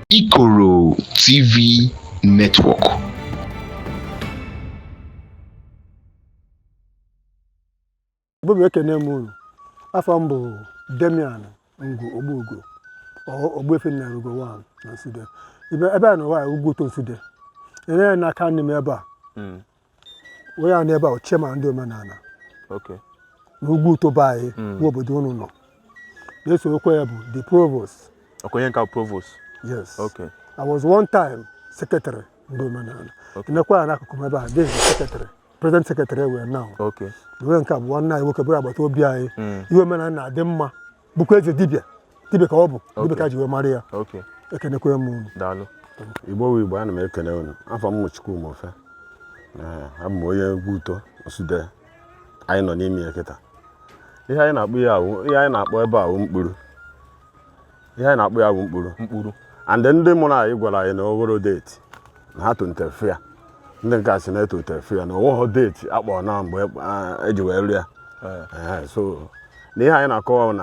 ikoROtv Network. Bobe ekene m unu. Afọ m bụ Damian Ngwu Ogbugo Ogbuefi na Rugo 1 na Nsụde. Ebe a n'ụwa ugwu to Nsụde. Ene na aka nne m ebe a. Onye a n'ebe a chairman ndị omenala. Okay. N'ugwu to bayi bụ obodo unu nọ. Na-eso okwe ya bụ the provost. Okonye nka provost. Yes. Okay. I was one time secretary ndị omenala. Nekwa ya n'akụkụ m ebe a, this is secretary. Present secretary we now. Okay. Iwe nke a bụ nwanne anyị nwoke bụrụ agbata obi anyị. Iwe omenala na-adị mma. Bụkwa eze dibịa. Dibịa ka ọ bụ. Dibịa ka ji wee mara ya. Okay. Ekenekwe m unu. Daalụ. Igbo wu Igbo ana m ekene unu. Afọ m Chukwu Mofe. Abụ m onye ugwu uto Nsụde. Anyị nọ n'ime ya kịta. Ihe anyị na-akpọ ya awụ, ihe anyị na-akpọ ebe awụ mkpụrụ. Ihe anyị na-akpọ ya awụ mkpụrụ. And ndị mụrụ anyị gwara anyị na owero date na ha tontere ya. Ndị nke a sị na etotere ya na owoho date akpọ na mgbe eji wee rụ ya. So na ihe anyị na-akọwa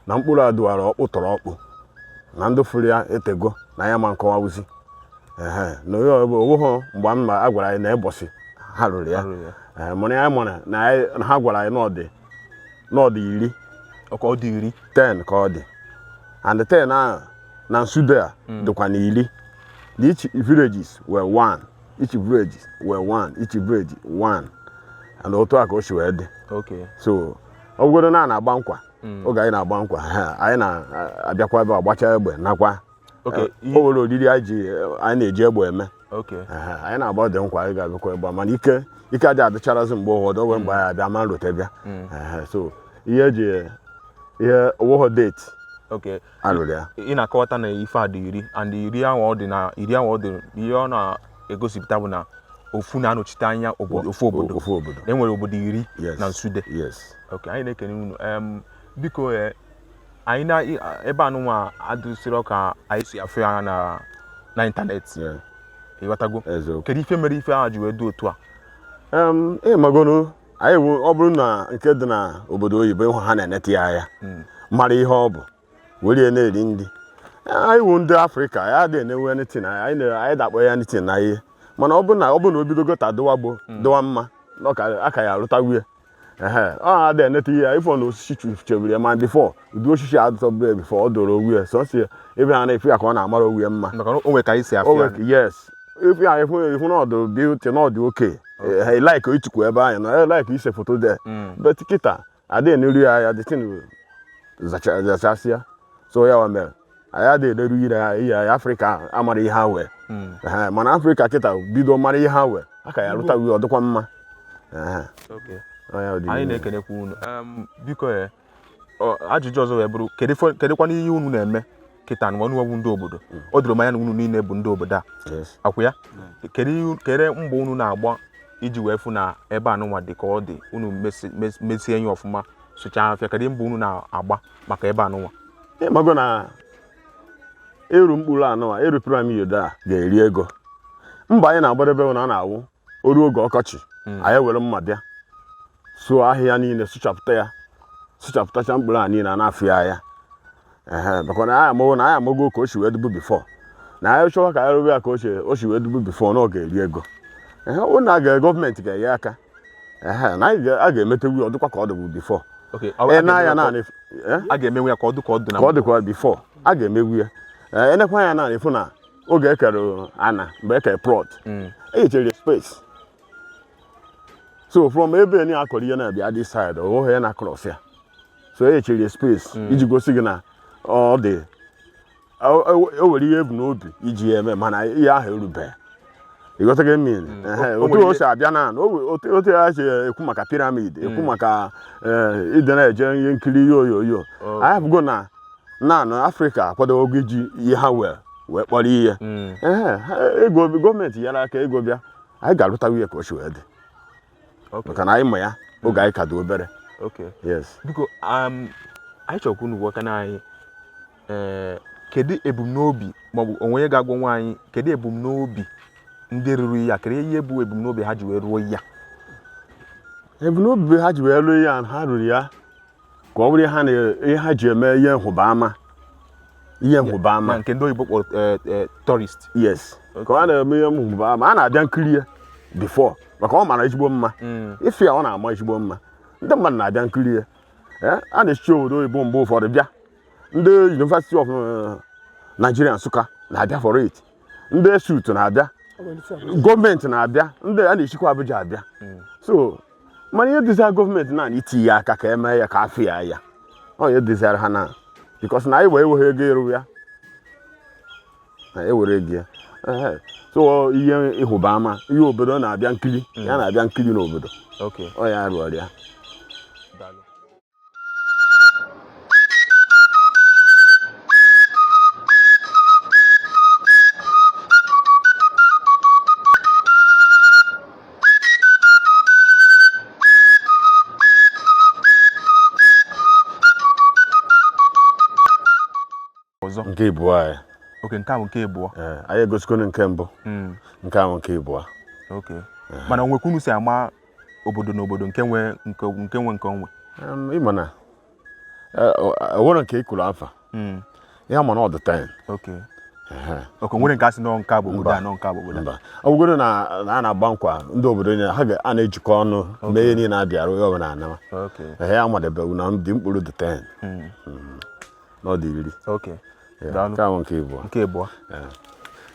na mkpụrụ a dụwara ọkpụ tọrọ ọkpụ. Na ndị furu ya etego na ya ma nkọwa wuzi. Na owoho mgbe m a gwara anyị na ụbọchị ha rụrụ ya. Mana ya mara na ha gwara anyị n'ọdị 10. Ọkọ ọ dị 10. 10 ka ọ dị. And 10 ahụ na Nsụde a dịkwa na 10. Each villages were 1. Each village were 1. Each village 1. And otu a ka o si wee dị. Okay. So ọ bụrụ na na-agba nkwa. Oge anyị na-agba nkwa anyị na-abịakwa ebe agbacha egbe nakwa. Okay. O nwere oriri anyị na-eji egbe eme. Okay. Anyị na-agba dị nkwa anyị ga-abịakwa egbe mana ike adị adịcharazi mgbe ụfọdụ oge mgbe anyị abịa ma nrote bịa. So ihe owoho date. Okay. Alụrụ ya. Ị na-akọwata na ife a dị 10 and 10 ahụ ọ dị na 10 ahụ ọ dị ihe ọ na-egosipụta bụ na ofu na-anọchite anya ofu obodo. Enwere obodo 10 na Nsụde. Yes. Okay, anyị na-ekene unu. Biko anyị na ebe anụnwa adụsịrị ka anyị si afụ ya na ịntanetị. Ịghọtago? Kedu ife mere ife ahụ ji wee dị otu a? Magonu anyị ọ bụrụ na nke dị na obodo oyibo ịhụ ha na-enete ya anya mara ihe ọ bụ were na-eri ndị anyị wụ ndị Afrịka ya dị enewe anything anyị dakpọ ya anything na ihe mana ọ bụ na obidogo ta dịwa mma aka ya arụta wuye ọ dị enete ihe ifo na osisi chebiri ya ma bifo ụdị osisi adụtọbụre bifo ọ doro wuye sọsi ebe ha na-efu ya ka ọ na-amara wuye mma. O nwere ka anyị si afụ ya. Yes. If you ifu na ọdụ beauty na ọdụ oke I like itukwu ebe anyị na like ise foto there. But kita adị eneri ya the thing zachasịa. So ya wa mere anyị adị ederu ire ya Afrịka amara ihe ha wee. Mana Afrịka kita bido mara ihe ha wee aka ya rụta wuye ọ dịkwa mma. Okay. Anyị na-ekenekwa unu. Biko ajụjụ ọzọ wee bụrụ kedụkwa n'ihe unu na-eme kịta na ọnụ ndị obodo. Ọ dịrị manya na unu niile bụ ndị obodo a. Akwụ ya? Kere mbọ unu na-agba iji wee fụ na ebe anụnwa dị ka ọ dị unu mesie enyi ọfụma sụchaa afịa. Kedu mbọ unu na-agba maka ebe anụnwa? Mago na eru mkpụrụ anụnwa eru piramid a ga-eri ego. Mba anyị na-agbadebe na na-awụ oru oge ọkọchị anyị were mma bịa so ahịa niile sụchapụtacha mkpụrụ a niile na-afịa ya. Bakwa na anyị amago ka o si wee dubu before na anyị chọwa ka anyị rụwa ya ka o si wee dubu before na ọ ga-eri ego. Ụna gọọmenti ga-enye aka na a ga-emete wi ọ dịkwa ka ọ dịbu before. Na-anya naanị a ga-emewu ya ka ọ dịkwa before a ga-emewu ya. Enekwa ya naanị fụ na oge ekere ana mgbe ekere plot enyechere space. So from ebe ni akọrọ ihe na-abịa this side ọ ya na cross ya. So enyechere space iji gosi gị na ọ dị o were ihe ebu n'obi iji eme mana ihe ahụ erube. Ịghọtago mmiri otu o si abịa na otu ya si ekwu maka piramid ekwu maka ide na-eje ihe nkiri yoyoyo anyị abụgo na Afrịka akwadogo iji ihe ha wee kpọrọ ihe ego gọọmenti nyere aka ego bịa anyị ga-arụta ihe ka o si wee dị. maka na anyị ma ya oge anyị ka dị obere. Yes. Biko anyị chọrọ unu gwa kana anyị kedu ebumnobi maọbụ onwe ya ga-agwa nwaanyị kedu ebumnobi ndị ruru ya kedu ihe bụ ebumnobi ha ji wee ruo ya? Ebumnobi ha ji wee ruo ya ha ruru ya ka ọ bụrụ ihe ha ji eme ihe nhụbaama nke ndị oyibo kpọrọ tourist. Yes. Ka ọ na-eme ihe nhụbaama a na-abịa nkiri ya before maka ọ mara ezigbo mma ife ya ọ na-ama ezigbo mma ndị mmadụ na-abịa nkiri ya a na-echichi obodo oyibo mgbe ụfọdụ bịa ndị University of Nigeria Nsụka na-abịa for it ndị esut na-abịa gọọmenti na-abịa ndị a na-echikwa Abuja abịa so mana ihe dịzịa gọọmenti na itinye ya aka ka eme ya ka afọ ya ọ ihe dịzịara ha na because na anyị wee were ego eru ya na ewere ego ya so ihe ịhụbaama ihe obodo na-abịa nkiri ya na-abịa nkiri n'obodo ọ ya rụọrọ ya. Nke ịbụọ anyị. Nke ahụ nke ịbụọ. Anyị egosikonu nke mbụ. Nke ahụ nke ịbụọ. Mana onwe unu si ama obodo na obodo nke nwe onwe. Ịma na nwere nke ịkụrụ afa. Ya ma na ọ dị 10. Nwere nke asị nọ nke bụ obodo a nọ nke bụ obodo a. Ọ bụgoro na a na-agba nkwa ndị obodo nye a na-ejikọ ọnụ mee ihe niile na-abịara onye ọbụla anama. Ya amadebeghị na dị mkpụrụ dị 10. Na ọ dị 10. Nke ahụ nke ịbụọ.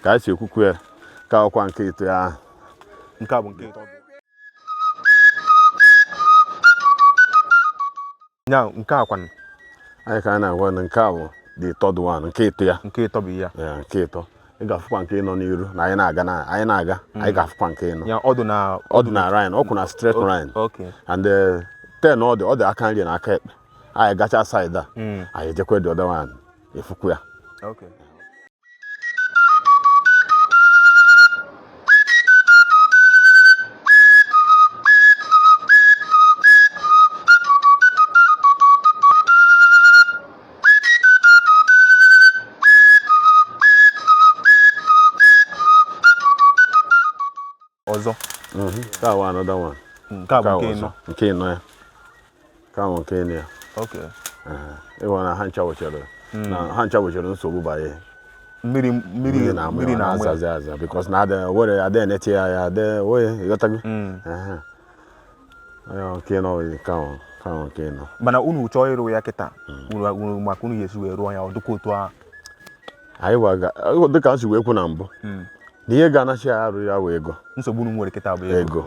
Ka anyị si ekwukwu ya ka ọkwa nke ịtọ ya ahụ. Nke a bụ nke ịtọ. Ya nke a kwanụ. Anyị ka anyị na-agwa na nke a bụ the third one nke ịtọ ya. Nke ịtọ bụ ya. Nke ịtọ. Ị ga-afụkwa nke ịnọ n'iru na anyị na-aga anyị ga-afụkwa nke ịnọ. Ya ọ dị na line ọkwụ na straight line. And 10 ọ dị aka nri na aka ekpe. Anyị gacha side a anyị ejekwe the other one efukwu ya. Ọzọ. Nke a another one. Nke a bụ nke ịnọ. Nke ịnọ ya. Nke a bụ nke ịnọ ya. Ịhụ na ha ncha wechere nsogbu banye mmiri na-azazi aza because na were ya adịghị nete ya oye ịghọtago nke ịnọ ka nke ịnọ. Mana unu chọọ ịrụ ya kịta unu maka unu ga-esi wee rụọ ya ọ dịkwa otu ahụ. Anyị dịka m si wee kwu na mbụ na ihe ga-anachi ya arụ ya wee ego. Nsogbu unu nwere kịta bụ ego.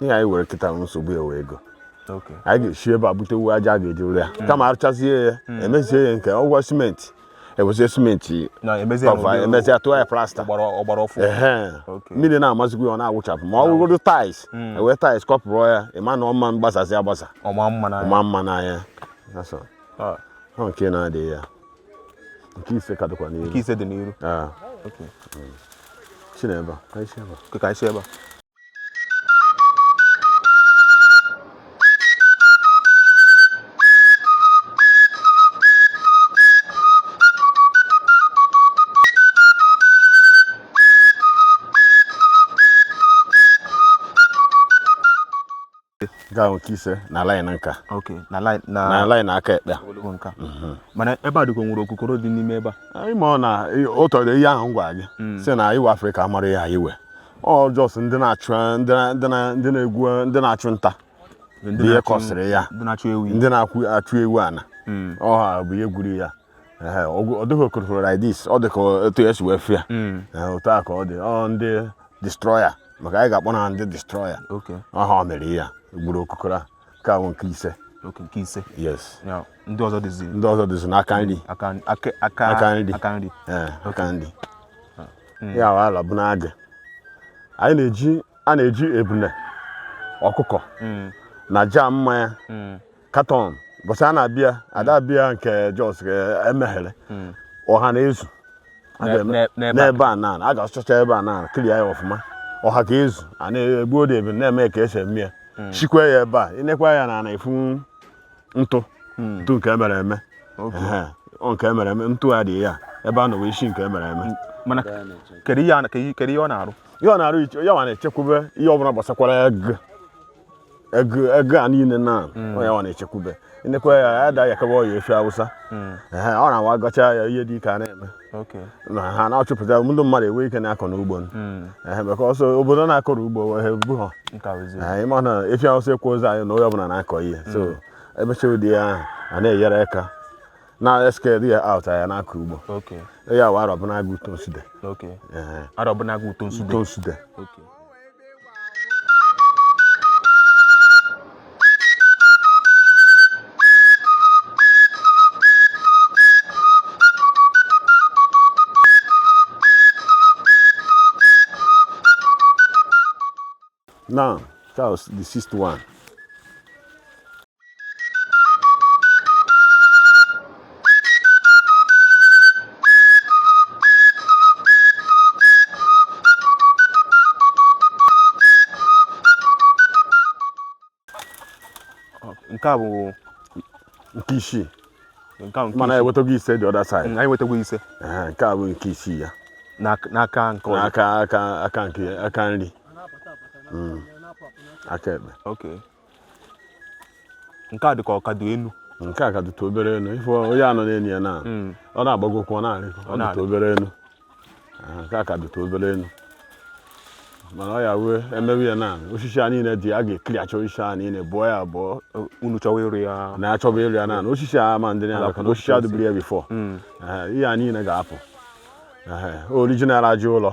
Ihe anyị were kịta nsogbu ya wee ego. Anyị ga-esi ebe a butewu aja a ga-eji ụlọ ya kama arụchazie ya emezie ya nke ọgwọ simenti ewezie simenti emezie tụọ ya plasta mmiri na-amazikwa ya ọ na-awụchapụ ma ọ bụrụ tais ewee tais kọpụrụ ya ịma na ọma mgbasazi agbasa ọma mma n'anya ọ nke na-adịghị ya nke ise ka dịkwa n'iru. Nke ise dị n'iru. Si n'ebe a ka isi ebe a. Ga nke ise na line nka. Na line aka ekpe. Mana ebe a dịkwa nwere okokoro dị n'ime ebe a. Anyị ma na o tọrọ ihe ahụ ngwa gị si na iwe Afrịka mara ya iwe. Ọ just ndị na-achụ nta. Ndị ihe kọsịrị ya. Ndị na-achụ ewu ana. Ọ ha bụ ihe gwuru ya. Ọ dịghị okokoro like this. Ọ dịka otu esi wee fịa. Otu a ka ọ dị. Ọ ndị destroyer. Maka anyị ga-akpọ na ndị destroyer. Ọ ha mere ya. Gburu okokoro ka ahụ nke ise. Nke ise. Yes. Ndị ọzọ dịzi n'aka nri. Aka nri. Ya ala bụ n'agị. A na-eji ebune ọkụkọ na jam mmanya katon bọsị a na-abịa adabịa nke Jos emeghere ọha na ezu n'ebe a na a ga-asụchacha ebe a na kirie ya ọfụma ọha ka ezu a na-egbu ode ebe na-eme ka esi eme ya shikwa ya ebe a ịnekwa ya na ifu ntụ nke emere eme nke emere eme ntụ ya dị ya ebe a nọ wee shi nke emere eme mana kedu ihe ọ na-arụ ihe ọ na-arụ ya na-echekwube ihe ọbụla gbasakwara ego a niile na ya na-echekwube ịnekwa ya ada ya kebe ọya efe Awụsa ọ na-awa gọcha ya ihe dị ike a na-eme ha na-achụpụta ndị mmadụ enwe ike na-akọ n'ugbo maka ọsọ obodo na-akọrọ ugbo ebu ha ịma na efi Awụsa ekwu ụzọ anyị na onye ọbụla na-akọ ihe so emecha ụdị ya ahụ a na-enyere aka na esked ya out ya na-akọ ugbo ya wa arọbụnagụ utonsude utonsude now that was the sixth one. nke a bụ nke isii mana ewetago ise the other side anyị wetago ise nke a bụ nke isii ya n'aka nke ọzọ aka nri aka ekpe nke a dị ka ọkado enu nke a ka dịtụ obere enu ife onye anọ n'enu ya na ọ na-agbagokwu ọ na-arịkọ ọ dịtụ obere enu nke a ka dịtụ obere enu mana ọ ya wee emewe ya na osisi a niile dị a ga-ekiriacha osisi a niile bụọ ya abụọ unu chọwa ịrụ ya na-achọba ịrụ ya na osisi a ma ndị na-alaka na osisi a dịburu ya bifọ ihe a niile ga-apụ original aja ụlọ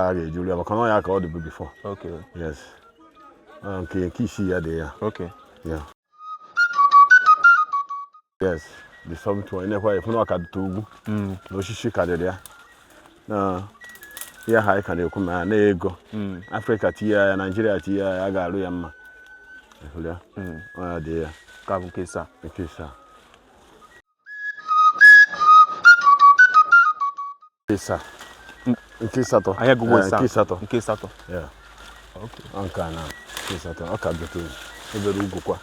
a ga-eji ya maka na ọ ya ka ọ dịbu bifọ yes nke isii ya dị ya yes the seventh one ịnekwa efu na ọ ka dịtụ ugwu na osisi karịrị ya na ihe ha anyị ka na-ekwu ma ya na-ego Afrịka tinye ya Naịjirịa tinye ya ga-arụ ya mma ọ ya dị ya ka bụ nke ịsaa nke ịsatọ nke ịsatọ nke a na nke ịsatọ ọ ka dịtụ obere ugwu kwa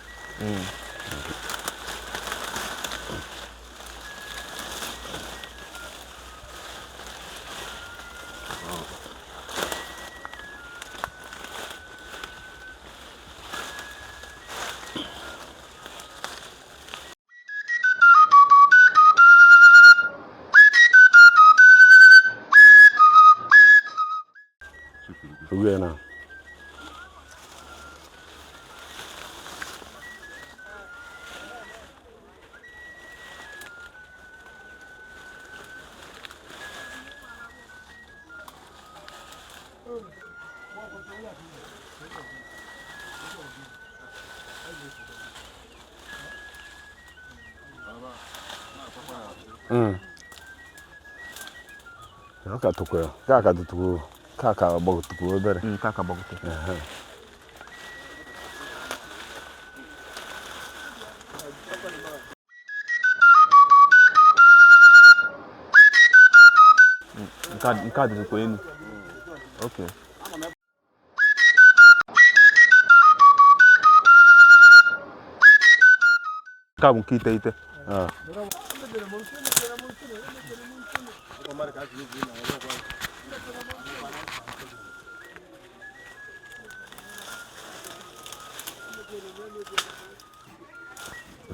now. Kaka bagutuku obere. Kaka bagutuku. Nke a dịzikwa enu. Okay. Nke a bụ nke iteghete.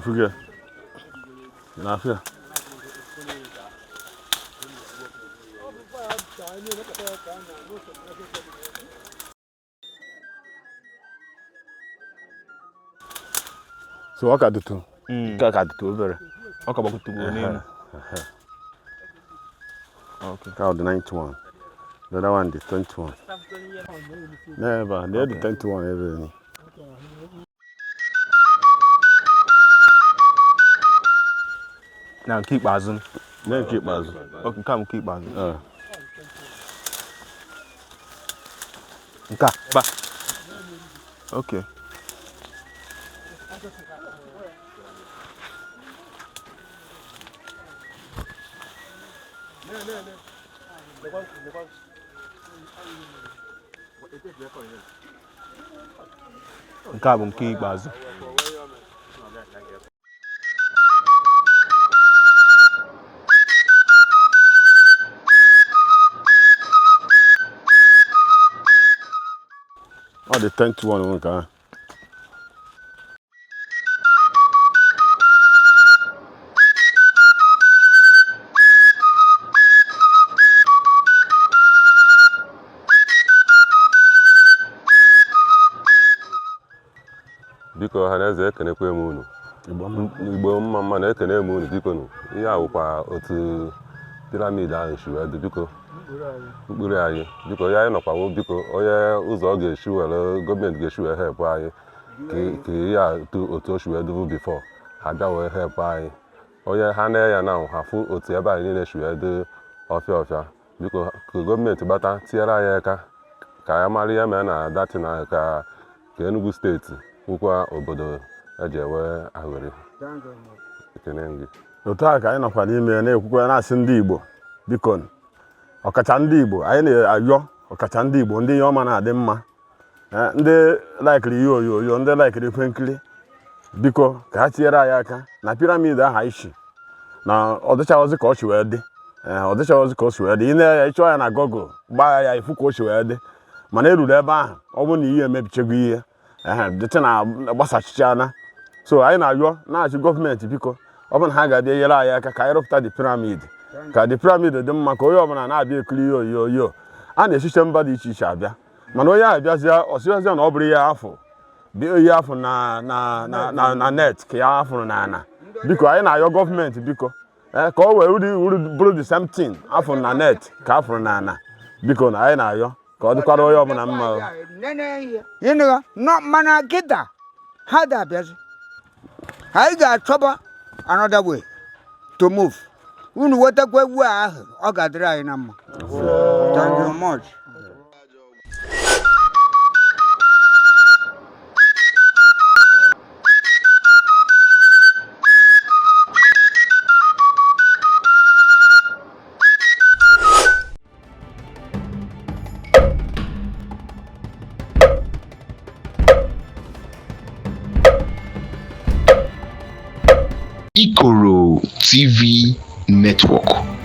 Fuga. Nafia. So what can do to? Can do over. Okay, but to go name. Okay. Count the 9th one. The other one the 10th one. Never. They're the 10th one every. Now keep bazing. Then keep bazing. Okay, come keep bazing. Okay, ba. Okay. nke a bụ nke ikpeazụ. Ọ dị 10-1 nke ahụ. Biko ọhaneze ekenekwa m unu. Igbo mma na-ekene m unu biko nụ. Ihe awụkwa otu piramid ahụ si wee dị biko. Mkpụrụ anyị biko ya anyị nọkwawo biko onye ụzọ ọ ga-esi were gọọmenti ga-esi wee help anyị ka ihe a otu o si wee dịbụ bifọ ha bịa wee help anyị. Onye ha na ya na ha fụ otu ebe anyị niile si wee dị ọfịa biko ka gọọmenti gbata tinyere anyị aka ka ya mara ihe mere na dati na ka Enugu steeti nwekwa obodo eji ewe aghụrị. Ekene gị. Otu a ka anyị nọkwa n'ime ya na-ekwukwa na-asị ndị Igbo biko ọkacha ndị Igbo anyị na-ayọ ọkacha ndị Igbo ndị ihe ọma na-adị mma ndị laikiri ihe onyonyo ndị laikiri ife nkiri biko ka ha tinyere anyị aka na piramid ahụ anyị shi na ọdịchaghịzị ka ọ si wee dị ọdịchaghịzị ka o si wee dị ine ya ịchọ ya na Google gbaa ya ifu ka o si wee dị mana eruru ebe ahụ ọ bụrụ na ihe emebichego ihe dịtị na gbasachichana so anyị na-ayọ na-achị gọọmenti biko ọ bụ na ha ga-abịa nyere anyị aka ka anyị rụpụta the piramid ka the pyramid dị mma ka onye ọbụla na-abịa ekiri ihe onyonyo a na-esiche mba dị iche iche abịa mana onye ahụ bịazịa ọsịazịa na ọ bụrụ ihe afọ na net ka ya afụrụ n'ana biko anyị na-ayọ gọọmenti biko ka o wee bụrụ the same thing afụrụ na net ka afụrụ n'ana biko na anyị na-ayọ ka ọ dịkwara onye ọbụla mma mana kịta ha da-abịazi anyị ga-achọba another way to move. Unu wetakwa egwu ahụ ọ ga-adịrị anyị na mma. Thank you much. ikoROtv Network.